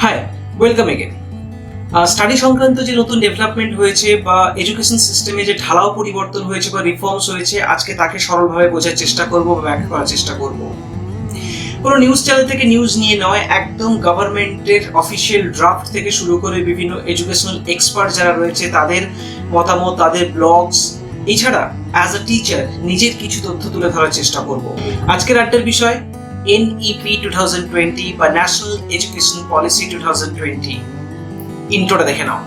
High, welcome again. Study সংক্রান্ত যে নতুন ডেভেলপমেন্ট হয়েছে বা এডুকেশন সিস্টেমে যে ঢালাও পরিবর্তন হয়েছে বা রিফর্মস হয়েছে, আজকে তাকে সরলভাবে বোঝার চেষ্টা করব বা ব্যাখ্যা করার চেষ্টা করব। কোনো নিউজ চ্যানেল থেকে নিউজ নিয়ে নয়, একদম গভর্নমেন্টের অফিসিয়াল ড্রাফট থেকে শুরু করে বিভিন্ন এডুকেশনাল এক্সপার্ট যারা রয়েছে তাদের মতামত, তাদের ব্লগস, এছাড়া অ্যাজ আ টিচার নিজের কিছু তথ্য তুলে ধরার চেষ্টা করব। আজকের আড্ডার বিষয় NEP 2020 বা ন্যাশনাল এডুকেশন পলিসি 2020। ইন্ট্রোটা দেখে নাও।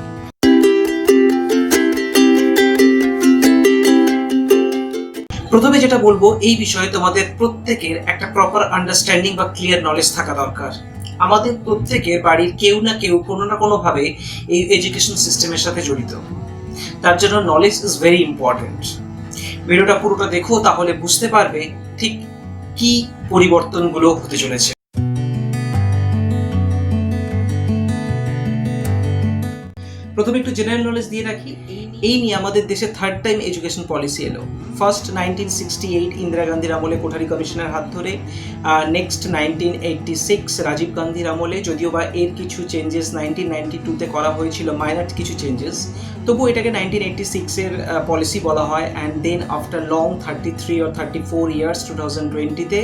প্রথমে যেটা বলবো, এই বিষয়ে তোমাদের প্রত্যেকের একটা প্রপার আন্ডারস্ট্যান্ডিং বা ক্লিয়ার নলেজ থাকা দরকার। আমাদের প্রত্যেকের বাড়ির কেউ না কেউ কোনো না কোনো ভাবে এই এডুকেশন সিস্টেমের সাথে জড়িত। তার জন্য নলেজ ইজ ভেরি ইম্পর্টেন্ট। ভিডিওটা পুরোটা দেখো, তাহলে বুঝতে পারবে ঠিক কি পরিবর্তনগুলো হতে চলেছে। প্রথমে একটু জেনারেল নলেজ দিয়ে রাখি। এই নিয়ে আমাদের দেশে থার্ড টাইম এডুকেশন পলিসি এলো। ফার্স্ট 1968 ইন্দিরা গান্ধীর আমলে কোঠারি কমিশনের হাত ধরে, নেক্সট 1986 রাজীব গান্ধীর আমলে, যদিও বা এর কিছু চেঞ্জেস 1992-তে করা হয়েছিল, মাইনর কিছু চেঞ্জেস, তবু এটাকে 1986-এর পলিসি বলা হয়। And then after long 33 or 34 years 2020-তে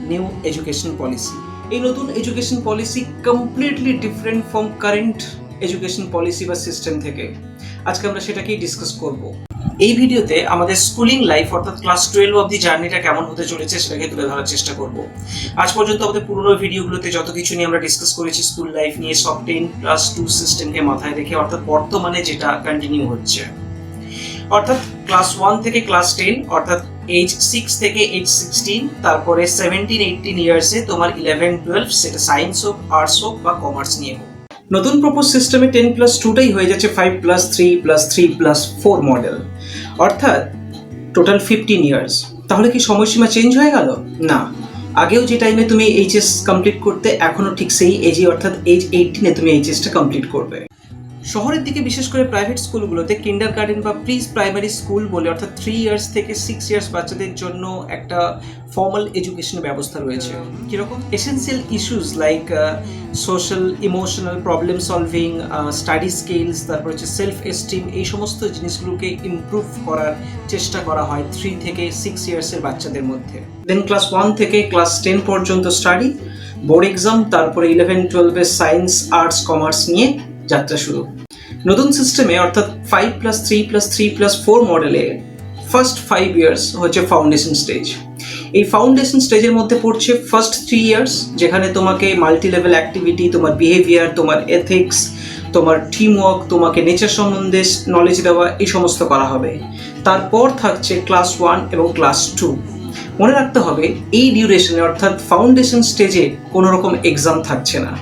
নিউ এডুকেশন পলিসি। এই নতুন education policy completely different from current education policy বা সিস্টেম থেকে। আজকে আমরা সেটাকেই ডিসকাস করব। এই ভিডিওতে আমাদের স্কুলিং লাইফ অর্থাৎ ক্লাস 12 অবধি জার্নিটা কেমন হতে চলেছে সেটাকে তুলে ধরার চেষ্টা করব। আজ পর্যন্ত আমাদের পুরোনো ভিডিওগুলোতে যত কিছু নিয়ে আমরা ডিসকাস করেছি স্কুল লাইফ নিয়ে, সব 10+2 সিস্টেমকে মাথায় রেখে, অর্থাৎ বর্তমানে যেটা কন্টিনিউ হচ্ছে, অর্থাৎ ক্লাস 1 থেকে ক্লাস 10, অর্থাৎ এজ 6 থেকে এজ 16, তারপরে 17-18 ইয়ার্সে তোমার 11-12, সেটা সায়েন্স হোক, আর্টস হোক বা কমার্স নিয়ে হোক। নতুন প্রপোজ সিস্টেমে 10+2টাই হয়ে যাচ্ছে 5+3+3+4 মডেল, অর্থাৎ টোটাল 15 ইয়ার্স। তাহলে কি সময়সীমা চেঞ্জ হয়ে গেল? না, আগেও যে টাইমে তুমি এইচএস কমপ্লিট করতে, এখনো ঠিক সেই এজে অর্থাৎ এজ 18-এ তুমি এইচএসটা কমপ্লিট করবে। শহরের দিকে বিশেষ করে প্রাইভেট স্কুলগুলোতে কিন্ডার গার্ডেন বা প্রি প্রাইমারি স্কুল বলে, অর্থাৎ 3 ইয়ার্স থেকে 6 ইয়ার্স বাচ্চাদের জন্য একটা ফর্মাল এডুকেশনের ব্যবস্থা রয়েছে। কীরকম? Essential issues like social emotional problem solving, study skills, তারপর হচ্ছে সেলফ এস্টিম, এই সমস্ত জিনিসগুলোকে ইমপ্রুভ করার চেষ্টা করা হয় 3 থেকে 6 ইয়ার্সের বাচ্চাদের মধ্যে। দেন ক্লাস 1 থেকে ক্লাস 10 পর্যন্ত স্টাডি, বোর্ড এক্সাম, তারপরে 11-12-এর সায়েন্স, আর্টস, কমার্স নিয়ে যাত্রা শুরু। নতুন সিস্টেমে অর্থাৎ 5+3+3+4 মডেলে ফার্স্ট 5 ইয়ার্স হচ্ছে ফাউন্ডেশন স্টেজ। এই ফাউন্ডেশন স্টেজের মধ্যে পড়ছে ফার্স্ট 3 ইয়ার্স, যেখানে তোমাকে মাল্টি লেভেল অ্যাক্টিভিটি, তোমার বিহেভিয়ার, তোমার এথিক্স, তোমার টিমওয়ার্ক, তোমাকে নেচার সম্বন্ধে নলেজ দেওয়া, এই সমস্ত করা হবে। তারপর থাকছে ক্লাস 1 এবং ক্লাস 2। মনে রাখতে হবে এই ডিউরেশনে অর্থাৎ ফাউন্ডেশন স্টেজে কোনো রকম এক্সাম থাকছে না।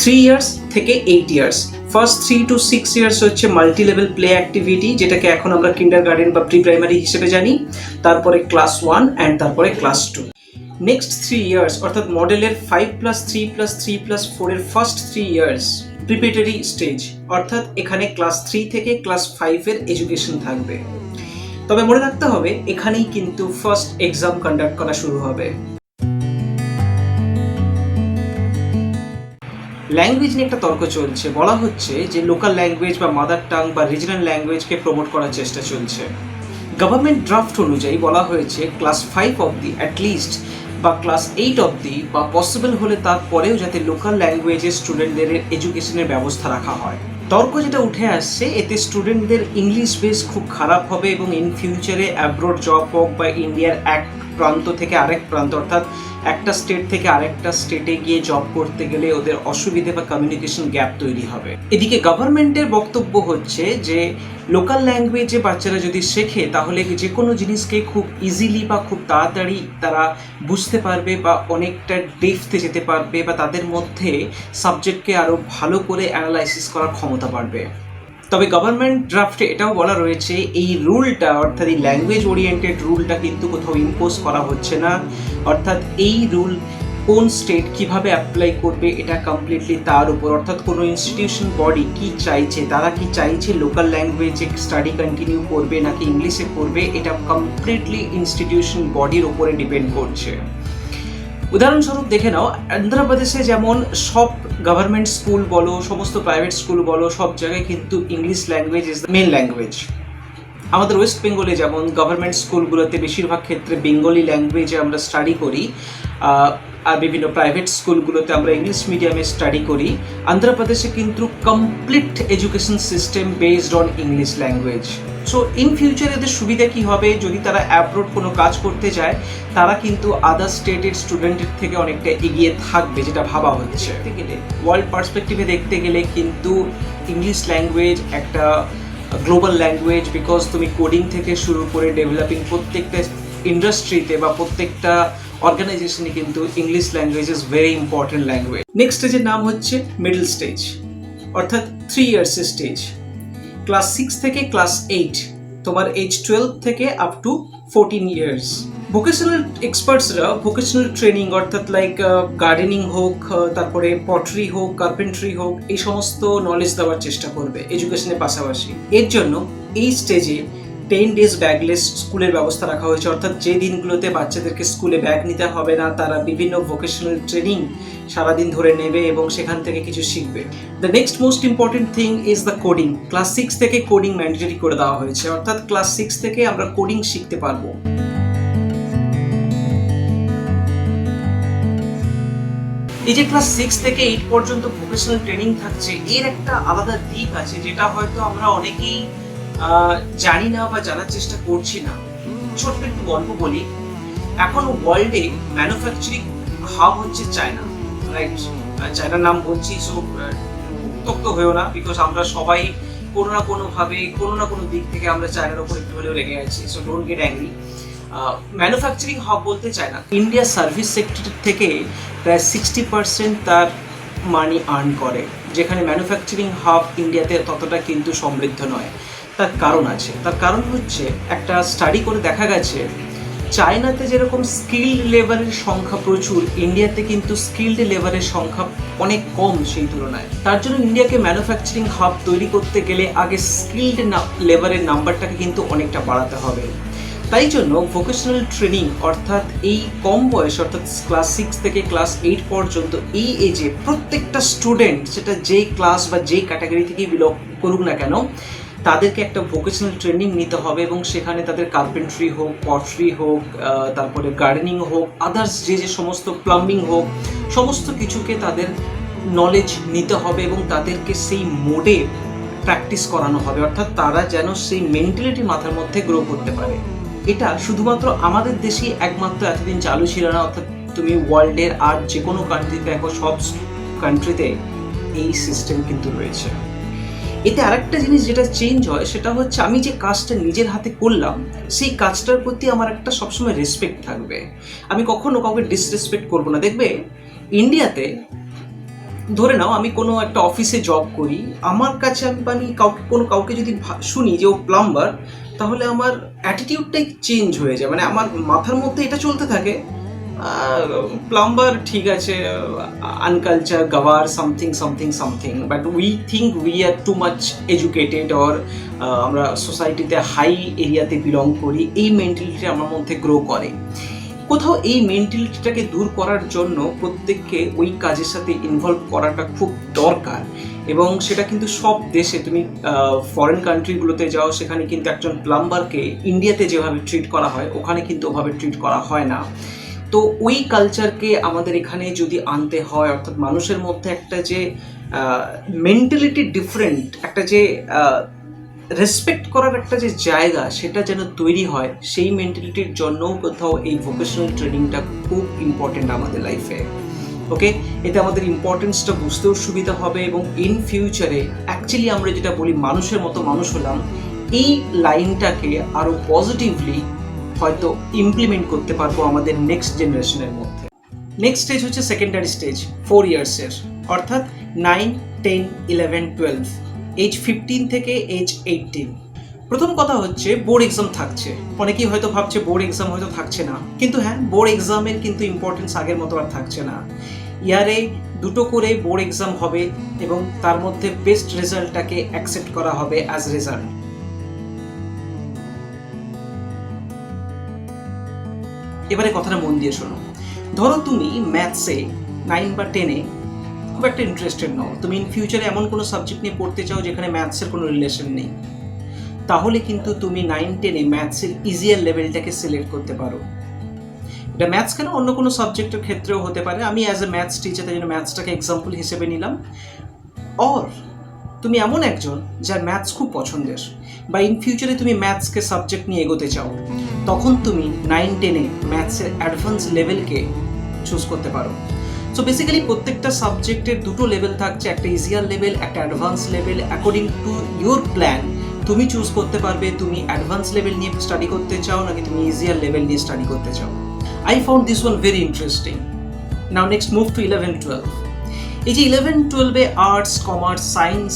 3 ইয়ার্স থেকে 8 ইয়ার্স, ফার্স্ট 3 to 6 ইয়ার্স হচ্ছে মাল্টি লেভেল প্লে অ্যাক্টিভিটি, যেটাকে এখন আমরা কিন্ডার গার্ডেন বা প্রি প্রাইমারি হিসেবে জানি। তারপরে ক্লাস 1 অ্যান্ড তারপরে ক্লাস 2। নেক্সট 3 ইয়ার্স অর্থাৎ মডেলের 5+3+3+4 এর ফার্স্ট 3 ইয়ার্স প্রিপারেটরি স্টেজ, অর্থাৎ এখানে ক্লাস 3 থেকে ক্লাস 5 এর এডুকেশন থাকবে। তবে মনে রাখতে হবে এখানেই কিন্তু ফার্স্ট এক্সাম কন্ডাক্ট করা শুরু হবে। ল্যাঙ্গুয়েজ নিয়ে একটা তর্ক চলছে। বলা হচ্ছে যে লোকাল ল্যাঙ্গুয়েজ বা মাদার টাং বা রিজনাল ল্যাঙ্গুয়েজকে প্রমোট করার চেষ্টা চলছে। গভর্নমেন্ট ড্রাফট অনুযায়ী বলা হয়েছে ক্লাস 5 অবধি অ্যাটলিস্ট বা ক্লাস 8 অবধি বা পসিবল হলে তারপরেও যাতে লোকাল ল্যাঙ্গুয়েজের স্টুডেন্টদের এডুকেশনের ব্যবস্থা রাখা হয়। তর্ক যেটা উঠে আসছে, এতে স্টুডেন্টদের ইংলিশ বেস খুব খারাপ হবে এবং ইন ফিউচারে অ্যাব্রোড জব হোক বা ইন্ডিয়ার এক প্রান্ত থেকে আরেক প্রান্ত, অর্থাৎ একটা স্টেট থেকে আরেকটা স্টেটে গিয়ে জব করতে গেলে ওদের অসুবিধে বা কমিউনিকেশন গ্যাপ তৈরি হবে। এদিকে গভর্নমেন্টের বক্তব্য হচ্ছে যে লোকাল ল্যাঙ্গুয়েজে বাচ্চারা যদি শেখে তাহলে যে কোনো জিনিসকে খুব ইজিলি বা খুব তাড়াতাড়ি তারা বুঝতে পারবে বা অনেকটা ডেপথে যেতে পারবে বা তাদের মধ্যে সাবজেক্টকে আরও ভালো করে অ্যানালাইসিস করার ক্ষমতা বাড়বে। তবে গভর্নমেন্ট ড্রাফটে এটাও বলা রয়েছে এই রুলটা অর্থাৎ এই ল্যাঙ্গুয়েজ ওরিয়েন্টেড রুলটা কিন্তু কোথাও ইম্পোজ করা হচ্ছে না, অর্থাৎ এই রুল কোন স্টেট কিভাবে অ্যাপ্লাই করবে এটা কমপ্লিটলি তার উপর, অর্থাৎ কোনো ইনস্টিটিউশন বডি কি চাইছে, তারা কি চাইছে লোকাল ল্যাঙ্গুয়েজে স্টাডি কন্টিনিউ করবে নাকি ইংলিশে করবে, এটা কমপ্লিটলি ইনস্টিটিউশন বডির উপরে ডিপেন্ড করছে। উদাহরণস্বরূপ দেখে নাও, অন্ধ্রপ্রদেশে যেমন সব গভর্নমেন্ট স্কুল বলো, সমস্ত প্রাইভেট স্কুল বলো, সব জায়গায় কিন্তু English language is the main language. আমাদের ওয়েস্ট বেঙ্গলে যেমন গভর্নমেন্ট স্কুলগুলোতে বেশিরভাগ ক্ষেত্রে বেঙ্গলি ল্যাঙ্গুয়েজে আমরা স্টাডি করি, আর বিভিন্ন প্রাইভেট স্কুলগুলোতে আমরা ইংলিশ মিডিয়ামে স্টাডি করি। অন্ধ্রপ্রদেশে কিন্তু complete education system based on English language. So in future এদের সুবিধা কী হবে, যদি তারা অ্যাব্রোড কোনো কাজ করতে যায়, তারা কিন্তু আদার স্টেটের স্টুডেন্টের থেকে অনেকটা এগিয়ে থাকবে, যেটা ভাবা হচ্ছে। দেখতে গেলে ওয়ার্ল্ড পার্সপেক্টিভে দেখতে গেলে কিন্তু ইংলিশ ল্যাঙ্গুয়েজ একটা গ্লোবাল ল্যাঙ্গুয়েজ, বিকজ তুমি কোডিং থেকে শুরু করে ডেভেলপিং প্রত্যেকটা ইন্ডাস্ট্রিতে বা প্রত্যেকটা অর্গানাইজেশনে কিন্তু English language is very important language. Next স্টেজের নাম হচ্ছে মিডল স্টেজ, অর্থাৎ 3 ইয়ার্সের স্টেজ। ক্লাস 6 থেকে ক্লাস 8, তোমার এজ 12 থেকে আপ টু 14 ইয়ার্স। ভোকেশনাল এক্সপার্টসরা ভোকেশনাল ট্রেনিং, অর্থাৎ লাইক গার্ডেনিং হোক, তারপরে পটারি হোক, কার্পেন্ট্রি হোক, এই সমস্ত নলেজ দেওয়ার চেষ্টা করবে এডুকেশনের পাশাপাশি। এর জন্য এই স্টেজে 10 days ব্যাগলেস স্কুলের ব্যবস্থা রাখা হয়েছে, অর্থাৎ যে দিনগুলোতে বাচ্চাদেরকে স্কুলে ব্যাগ নিতে হবে না, তারা বিভিন্ন ভোকেশনাল ট্রেনিং সারাদিন ধরে নেবে এবং সেখান থেকে কিছু শিখবে। The next most important thing is the coding. Class 6 থেকে কোডিং ম্যান্ডেটরি করে দেওয়া হয়েছে, অর্থাৎ ক্লাস 6 থেকে আমরা কোডিং শিখতে পারবো। এই যে ক্লাস 6 থেকে 8 পর্যন্ত ভোকেশনাল ট্রেনিং থাকছে, এর একটা আলাদা দিক আছে যেটা হয়তো আমরা অনেকেই জানি না বা জানার চেষ্টা করছি না। ছোট্ট একটু গল্প বলি। এখন ওয়ার্ল্ডে ম্যানুফ্যাকচারিং হাব হচ্ছে চায়না, রাইট? চায়নার নাম বলছি, সো উত্তক্ত হয়েও না, বিকজ আমরা সবাই কোনো না কোনোভাবে কোনো না কোনো দিক থেকে আমরা চায়নার উপর একটু হলেও রেগে আছি, so don't get angry. Manufacturing hub বলতে চায় না, ইন্ডিয়া সার্ভিস সেক্টর থেকে প্রায় 60% তার মানি আর্ন করে, যেখানে ম্যানুফ্যাকচারিং হাব ইন্ডিয়াতে ততটা কিন্তু সমৃদ্ধ নয়। তার কারণ আছে, তার কারণ হচ্ছে একটা স্টাডি করে দেখা গেছে চায়নাতে যেরকম স্কিল্ড লেবারের সংখ্যা প্রচুর, ইন্ডিয়াতে কিন্তু স্কিল্ড লেবারের সংখ্যা অনেক কম সেই তুলনায়। তার জন্য ইন্ডিয়াকে ম্যানুফ্যাকচারিং হাব তৈরি করতে গেলে আগে স্কিল্ড লেবারের নাম্বারটাকে কিন্তু অনেকটা বাড়াতে হবে। তাই জন্য ভোকেশনাল ট্রেনিং, অর্থাৎ এই কম বয়স, অর্থাৎ ক্লাস 6 থেকে ক্লাস 8 পর্যন্ত এই এজে প্রত্যেকটা স্টুডেন্ট, সেটা যেই ক্লাস বা যেই ক্যাটাগরি থেকেই বিলং করুক না কেন, তাদেরকে একটা ভোকেশনাল ট্রেনিং নিতে হবে এবং সেখানে তাদের কার্পেন্ট্রি হোক, পটারি হোক, তারপরে গার্ডেনিং হোক, আদার্স যে সমস্ত প্লাম্বিং হোক, সমস্ত কিছুকে তাদের নলেজ নিতে হবে এবং তাদেরকে সেই মোডে প্র্যাকটিস করানো হবে, অর্থাৎ তারা যেন সেই মেন্টালিটি মাথার মধ্যে গ্রো করতে পারে। এটা শুধুমাত্র আমাদের দেশেই একমাত্র এতদিন চালু ছিল না, অর্থাৎ তুমি ওয়ার্ল্ডের আর যে কোনো কান্ট্রিতে দেখো, সব কান্ট্রিতে এই সিস্টেম কিন্তু রয়েছে। এতে আরেকটা জিনিস যেটা চেঞ্জ হয়, সেটা হচ্ছে আমি যে কাজটা নিজের হাতে করলাম, সেই কাজটার প্রতি আমার একটা সবসময় রেসপেক্ট থাকবে। আমি কখনো কাউকে ডিসরেসপেক্ট করবো না। দেখবে ইন্ডিয়াতে ধরে নাও আমি কোনো একটা অফিসে জব করি, আমার কাছে আমি কাউকে যদি শুনি যে ও প্লাম্বার, তাহলে আমার অ্যাটিটিউডটাই চেঞ্জ হয়ে যায়। মানে আমার মাথার মধ্যে এটা চলতে থাকে, প্লাম্বার ঠিক আছে, আনকালচার, গাওয়ার, something something something, but we think we are too much educated, or আমরা সোসাইটিতে হাই এরিয়াতে বিলং করি, এই মেন্টালিটি আমার মধ্যে গ্রো করে। কোথাও এই মেন্টালিটিটাকে দূর করার জন্য প্রত্যেককে ওই কাজের সাথে ইনভলভ করাটা খুব দরকার, এবং সেটা কিন্তু সব দেশে, তুমি ফরেন কান্ট্রিগুলোতে যাও, সেখানে কিন্তু একজন প্লাম্বারকে ইন্ডিয়াতে যেভাবে ট্রিট করা হয়, ওখানে কিন্তু ওভাবে ট্রিট করা হয় না। তো ওই কালচারকে আমাদের এখানে যদি আনতে হয়, অর্থাৎ মানুষের মধ্যে একটা যে মেন্টালিটি ডিফারেন্ট, একটা যে রেসপেক্ট করার একটা যে জায়গা, সেটা যেন তৈরি হয়, সেই মেন্টালিটির জন্যও কোথাও এই ভোকেশনাল ট্রেনিংটা খুব ইম্পর্টেন্ট আমাদের লাইফে। ওকে, এতে আমাদের ইম্পর্টেন্সটা বুঝতেও সুবিধা হবে, এবং ইন ফিউচারে অ্যাকচুয়ালি আমরা যেটা বলি মানুষের মতো মানুষ হলাম, এই লাইনটাকে আরও পজিটিভলি হয়তো ইমপ্লিমেন্ট করতে পারবো আমাদের নেক্সট জেনারেশনের মধ্যে। নেক্সট স্টেজ হচ্ছে সেকেন্ডারি স্টেজ, 4 ইয়ার্সের, অর্থাৎ 9, 10, 11, 12, এজ 15 থেকে এজ 18। প্রথম কথা হচ্ছে বোর্ড এক্সাম থাকছে। অনেকেই হয়তো ভাবছে বোর্ড এক্সাম হয়তো থাকছে না, কিন্তু হ্যাঁ, বোর্ড এক্সামের কিন্তু ইম্পর্টেন্স আগের মতো আর থাকছে না। ইয়ারে 2টো করে বোর্ড এক্সাম হবে এবং তার মধ্যে বেস্ট রেজাল্টটাকে অ্যাকসেপ্ট করা হবে অ্যাজ রেজাল্ট। এবারে কথাটা মন দিয়ে শোনো। ধরো তুমি ম্যাথসে 9 বা 10-এ খুব একটা ইন্টারেস্টেড নও, তুমি ইন ফিউচারে এমন কোনো সাবজেক্ট নিয়ে পড়তে চাও যেখানে ম্যাথসের কোনো রিলেশন নেই, তাহলে কিন্তু তুমি 9-10-এ ম্যাথসের ইজিয়ার লেভেলটাকে সিলেক্ট করতে পারো। এটা ম্যাথস কেন, অন্য কোনো সাবজেক্টের ক্ষেত্রেও হতে পারে, আমি অ্যাজ এ ম্যাথস টিচার তাই জন্য ম্যাথসটাকে এক্সাম্পল হিসেবে নিলাম। অর তুমি এমন একজন যার ম্যাথস খুব পছন্দের, বা ইন ফিউচারে তুমি ম্যাথসকে সাবজেক্ট নিয়ে এগোতে চাও, তখন তুমি 9-10-এ ম্যাথসের অ্যাডভান্স লেভেলকে চুজ করতে পারো। সো বেসিক্যালি প্রত্যেকটা সাবজেক্টের দুটো লেভেল থাকছে, একটা ইজিয়ার লেভেল, একটা advance level. According to your plan তুমি চুজ করতে পারবে তুমি অ্যাডভান্স লেভেল নিয়ে স্টাডি করতে চাও নাকি তুমি ইজিয়ার লেভেল নিয়ে স্টাডি করতে চাও। I found this one very interesting. Now next move to 11-12. এই যে 11-12-এ আর্টস, কমার্স, সায়েন্স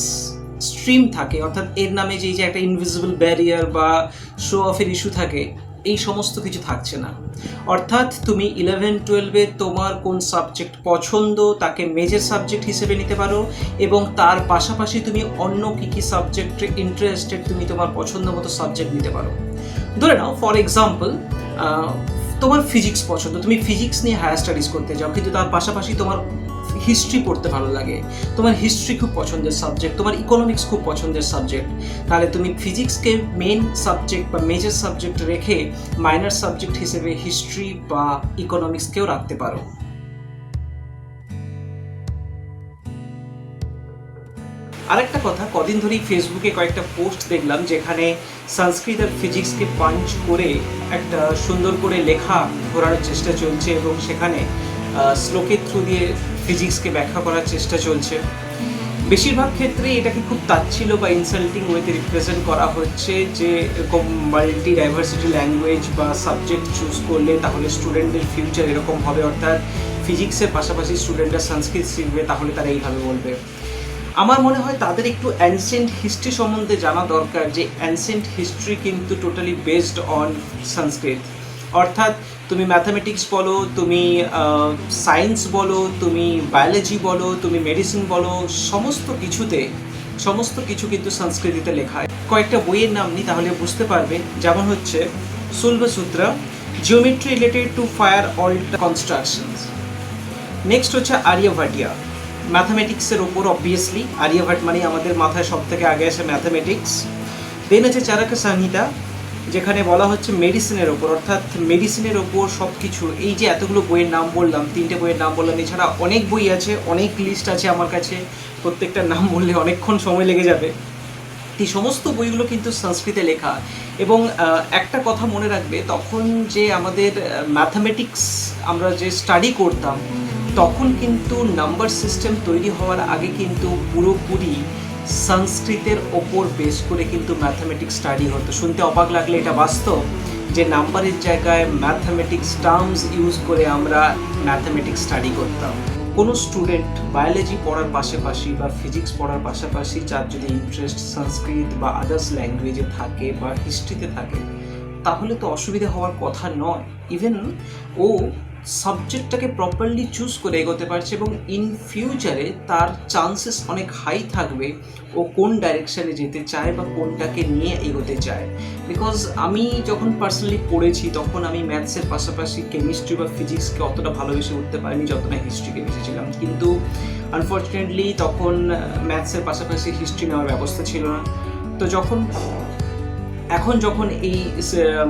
স্ট্রিম থাকে, অর্থাৎ এর নামে যে একটা ইনভিজিবল ব্যারিয়ার বা শো অফের ইস্যু থাকে, এই সমস্ত কিছু থাকছে না। অর্থাৎ তুমি 11-12-এ তোমার কোন সাবজেক্ট পছন্দ তাকে মেজর সাবজেক্ট হিসেবে নিতে পারো, এবং তার পাশাপাশি তুমি অন্য কী সাবজেক্টে ইন্টারেস্টেড তুমি তোমার পছন্দ মতো সাবজেক্ট নিতে পারো। ধরে নাও ফর এক্সাম্পল তোমার ফিজিক্স পছন্দ, তুমি ফিজিক্স নিয়ে হায়ার স্টাডিজ করতে চাও, কিন্তু তার পাশাপাশি তোমার হিস্ট্রি পড়তে ভালো লাগে, তোমার হিস্ট্রি খুব পছন্দের সাবজেক্ট, তোমার ইকোনমিক্স খুব পছন্দের সাবজেক্ট, তাহলে তুমি ফিজিক্সকে মেন সাবজেক্ট বা মেজর সাবজেক্ট রেখে মাইনর সাবজেক্ট হিসেবে হিস্ট্রি বা ইকোনমিক্সকেও রাখতে পারো। আরেকটা কথা, কদিন ধরেই ফেসবুকে কয়েকটা পোস্ট দেখলাম যেখানে সংস্কৃত আর ফিজিক্সকে পাঞ্চ করে একটা সুন্দর করে লেখা ঘোরানোর চেষ্টা চলছে, এবং সেখানে শ্লোকের থ্রু দিয়ে ফিজিক্সকে ব্যাখ্যা করার চেষ্টা চলছে। বেশিরভাগ ক্ষেত্রে এটাকে খুব তাচ্ছিল্য বা ইনসাল্টিং ওয়েতে রিপ্রেজেন্ট করা হচ্ছে যে এরকম মাল্টি ডাইভার্সিটি ল্যাঙ্গুয়েজ বা সাবজেক্ট চুজ করলে তাহলে স্টুডেন্টদের ফিউচার এরকম হবে, অর্থাৎ ফিজিক্সের পাশাপাশি স্টুডেন্টরা সংস্কৃত শিখবে তাহলে তারা এইভাবে বলবে। আমার মনে হয় তাদের একটু অ্যানসেন্ট হিস্ট্রি সম্বন্ধে জানা দরকার, যে অ্যানসেন্ট হিস্ট্রি কিন্তু টোটালি বেসড অন সংস্কৃত। অর্থাৎ তুমি ম্যাথামেটিক্স বলো, তুমি সায়েন্স বলো, তুমি বায়োলজি বলো, তুমি মেডিসিন বলো, সমস্ত কিছু কিন্তু সংস্কৃতিতে লেখা হয়। কয়েকটা বইয়ের নাম নিই তাহলে বুঝতে পারবে, যেমন হচ্ছে Shulbasutra, geometry related to fire altar constructions. Next হচ্ছে আর্যভট্টিয়া, ম্যাথামেটিক্সের ওপর অবভিয়াসলি, আর্যভট্ট মানে আমাদের মাথায় সব থেকে আগে আসে ম্যাথামেটিক্স। দেন আছে চারকা সংহিতা, যেখানে বলা হচ্ছে মেডিসিনের ওপর, অর্থাৎ মেডিসিনের ওপর সব কিছু। এই যে এতগুলো বইয়ের নাম বললাম, 3টে বইয়ের নাম বললাম, এছাড়া অনেক বই আছে, অনেক লিস্ট আছে আমার কাছে, প্রত্যেকটা নাম বললে অনেকক্ষণ সময় লেগে যাবে। এই সমস্ত বইগুলো কিন্তু সংস্কৃতে লেখা। এবং একটা কথা মনে রাখবে, তখন যে আমাদের ম্যাথামেটিক্স আমরা যে স্টাডি করতাম, তখন কিন্তু নাম্বার সিস্টেম তৈরি হওয়ার আগে কিন্তু পুরোপুরি সংস্কৃতের ওপর বেস করে কিন্তু ম্যাথামেটিক্স স্টাডি হতো। শুনতে অবাক লাগলে এটা বাস্তব, যে নাম্বারের জায়গায় ম্যাথামেটিক্স টার্মস ইউজ করে আমরা ম্যাথামেটিক্স স্টাডি করতাম। কোনো স্টুডেন্ট বায়োলজি পড়ার পাশাপাশি বা ফিজিক্স পড়ার পাশাপাশি যার যদি ইন্টারেস্ট সংস্কৃত বা আদার্স ল্যাঙ্গুয়েজে থাকে বা হিস্ট্রিতে থাকে, তাহলে তো অসুবিধা হওয়ার কথা নয়। ইভেন ও সাবজেক্টটাকে প্রপারলি চুজ করে এগোতে পারছে, এবং ইন ফিউচারে তার চান্সেস অনেক হাই থাকবে ও কোন ডাইরেকশানে যেতে চায় বা কোনটাকে নিয়ে এগোতে চায়। বিকজ আমি যখন পার্সোনালি পড়েছি তখন আমি ম্যাথসের পাশাপাশি কেমিস্ট্রি বা ফিজিক্সকে অতটা ভালোবেসে উঠতে পারিনি যতটা হিস্ট্রিকে বেসেছিলাম, কিন্তু আনফর্চুনেটলি তখন ম্যাথসের পাশাপাশি হিস্ট্রি নেওয়ার ব্যবস্থা ছিল না। তো এখন যখন এই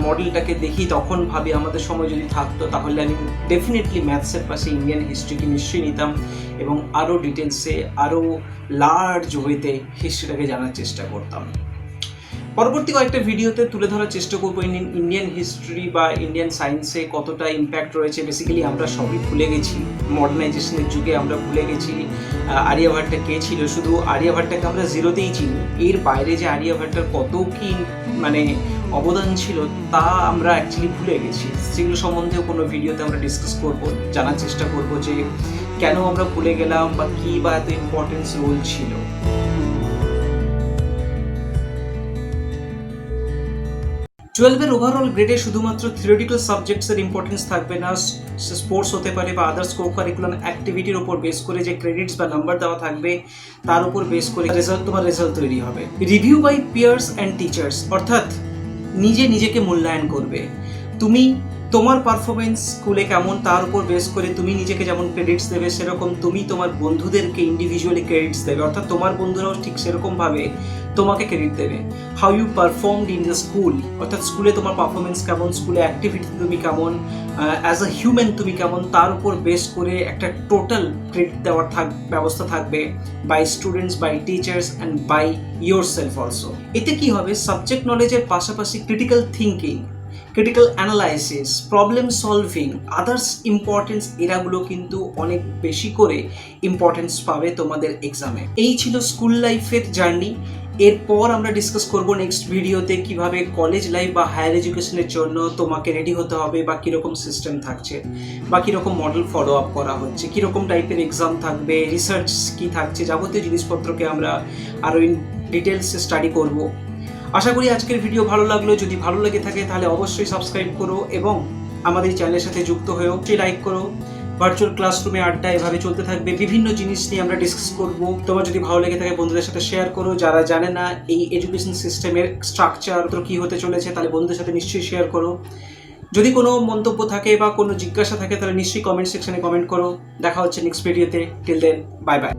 মডেলটাকে দেখি তখন ভাবি আমাদের সময় যদি থাকতো তাহলে আমি ডেফিনেটলি ম্যাথসের পাশে ইন্ডিয়ান হিস্ট্রিকে নিশ্চয়ই নিতাম, এবং আরও ডিটেলসে আরও লার্জ ওয়েতে হিস্ট্রিটাকে জানার চেষ্টা করতাম। পরবর্তী কয়েকটা ভিডিওতে তুলে ধরার চেষ্টা করবো ইন্ডিয়ান হিস্ট্রি বা ইন্ডিয়ান সায়েন্সে কতটা ইম্প্যাক্ট রয়েছে। বেসিক্যালি আমরা সবই ভুলে গেছি, মডার্নাইজেশনের যুগে আমরা ভুলে গেছি আর্যভট্ট কে ছিল। শুধু আর্যভট্টকে আমরা জিরোতেই চিনি, এর বাইরে যে আর্যভট্টের কত কি মানে অবদান ছিল তা আমরা অ্যাকচুয়ালি ভুলে গেছি। সেগুলো সম্বন্ধেও কোনো ভিডিওতে আমরা ডিসকাস করবো, জানার চেষ্টা করবো যে কেন আমরা ভুলে গেলাম বা কী বা এত ইম্পর্টেন্স রোল ছিল। 12-এর ওভারঅল গ্রেডে শুধুমাত্র থিওরিটিক্যাল সাবজেক্টসের ইম্পর্টেন্স থাকবে না, স্পোর্টস হতে পারে বা আদার্স কো কারিকুলাম অ্যাক্টিভিটির ওপর বেস করে যে ক্রেডিটস বা নাম্বার দেওয়া থাকবে তার উপর বেস করে তোমার রেজাল্ট তৈরি হবে। Review by peers and teachers, অর্থাৎ নিজেকে মূল্যায়ন করবে। তুমি তোমার পারফরমেন্স স্কুলে কেমন তার উপর বেস করে তুমি নিজেকে যেমন ক্রেডিটস দেবে, সেরকম তুমি তোমার বন্ধুদেরকে ইন্ডিভিজুয়ালি ক্রেডিটস দেবে, অর্থাৎ তোমার বন্ধুরাও ঠিক সেরকমভাবে তোমাকে ক্রেডিট দেবে। How you performed in the school, অর্থাৎ স্কুলে তোমার পারফরমেন্স কেমন, স্কুলে অ্যাক্টিভিটি তুমি কেমন, অ্যাজ আ হিউম্যান তুমি কেমন, তার উপর বেস করে একটা টোটাল ক্রেডিট দেওয়ার ব্যবস্থা থাকবে by students, by teachers and by yourself also. এতে কি হবে, সাবজেক্ট নলেজের পাশাপাশি critical thinking, critical analysis, problem solving, others importance, এরাগুলো কিন্তু অনেক বেশি করে ইম্পর্টেন্স পাবে তোমাদের এক্সামে। এই ছিল স্কুল লাইফের জার্নি। এরপর আমরা ডিসকাস করব নেক্সট ভিডিওতে কিভাবে কলেজ লাইফ বা হায়ার এডুকেশনের জন্য তোমাকে রেডি হতে হবে, বা কীরকম সিস্টেম থাকছে, বা কীরকম মডেল ফলো আপ করা হচ্ছে, কীরকম টাইপের এক্সাম থাকবে, রিসার্চ কী থাকছে, যাবতীয় জিনিসপত্রকে আমরা আরও ইন ডিটেলসে স্টাডি করব। আশা করি আজকের ভিডিও ভালো লাগলো। যদি ভালো লেগে থাকে তাহলে অবশ্যই সাবস্ক্রাইব করো এবং আমাদের চ্যানেলের সাথে যুক্ত হয়েও লাইক করো। ভার্চুয়াল ক্লাসরুমে আড্ডা এভাবে চলতে থাকবে, বিভিন্ন জিনিস নিয়ে আমরা ডিসকাস করব। তোমার যদি ভালো লেগে থাকে বন্ধুদের সাথে শেয়ার করো। যারা জানে না এই এডুকেশন সিস্টেমের স্ট্রাকচার তো কী হতে চলেছে, তাহলে বন্ধুদের সাথে নিশ্চয়ই শেয়ার করো। যদি কোনো মন্তব্য থাকে বা কোনো জিজ্ঞাসা থাকে তাহলে নিশ্চয়ই কমেন্ট সেকশনে কমেন্ট করো। দেখা হচ্ছে নেক্সট ভিডিওতে। Till then, bye by.